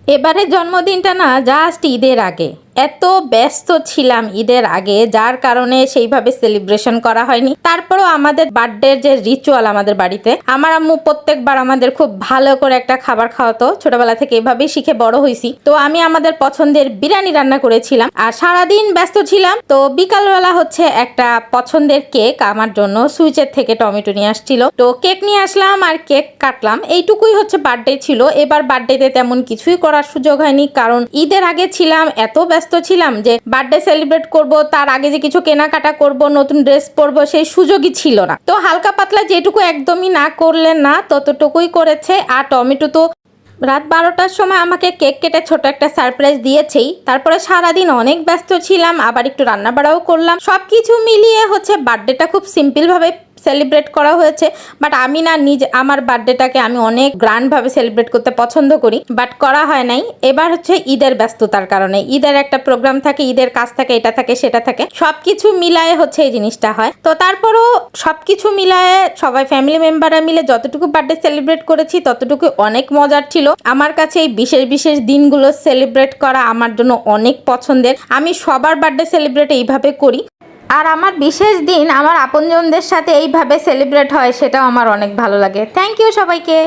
এবারের জন্মদিনটা না জাস্ট ঈদের আগে এত ব্যস্ত ছিলাম ঈদের আগে, যার কারণে সেইভাবে সেলিব্রেশন করা হয়নি। তারপরও আমাদের বার্থডের যে রিচুয়াল আমাদের বাড়িতে, আমার আম্মু প্রত্যেকবার আমাদের খুব ভালো করে একটা খাবার খাওয়াতো। ছোটবেলা থেকে এভাবেই শিখে বড় হয়েছি। তো আমি আমাদের পছন্দের বিরিয়ানি রান্না করেছিলাম আর সারাদিন ব্যস্ত ছিলাম। তো বিকালবেলা হচ্ছে একটা পছন্দের কেক আমার জন্য সুইচের থেকে টমেটো নিয়ে আসছিল। তো কেক নিয়ে আসলাম আর কেক কাটলাম, এইটুকুই হচ্ছে বার্থডে ছিল। এবার বার্থডেতে তেমন কিছুই করার সুযোগ হয়নি, কারণ ঈদের আগে ছিলাম, এত ব্যস্ত ছিলাম যে বার্থডে সেলিব্রেট করব, তার আগে যে কিছু কেনাকাটা করব, নতুন ড্রেস পরবো, সেই সুযোগই ছিল না। তো হালকা পাতলা যেটুকু একদমই না করলেন না ততটুকুই করেছে। আর টমেটো তো রাত 12টার সময় আমাকে কেক কেটে ছোট একটা সারপ্রাইজ দিয়েছেই। তারপরে সারাদিন অনেক ব্যস্ত ছিলাম, আবার একটু রান্না বাড়াও করলাম। সবকিছু মিলিয়ে হচ্ছে বার্থডেটা খুব সিম্পল ভাবে সেলিব্রেট করা হয়েছে। বাট আমি না নিজে আমার বার্থডেটাকে আমি অনেক গ্র্যান্ড ভাবে সেলিব্রেট করতে পছন্দ করি, বাট করা হয় নাই। এবার হচ্ছে ঈদের ব্যস্ততার কারণে, ঈদের একটা প্রোগ্রাম থাকে, ঈদের কাজ থাকে, এটা থাকে সেটা থাকে, সবকিছু মিলায়ে হচ্ছে এই জিনিসটা হয়। তো তারপরও সবকিছু মিলায়ে সবাই ফ্যামিলি মেম্বাররা মিলে যতটুকু বার্থডে সেলিব্রেট করেছি ততটুকু অনেক মজার ছিল। আমার কাছে এই বিশেষ বিশেষ দিনগুলো সেলিব্রেট করা আমার জন্য অনেক পছন্দের। আমি সবার বার্থডে সেলিব্রেট এইভাবে করি, আর আমার বিশেষ দিন আমার আপনজনদের সাথে এইভাবে সেলিব্রেট হয়, সেটাও আমার অনেক ভালো লাগে। থ্যাংক ইউ সবাইকে।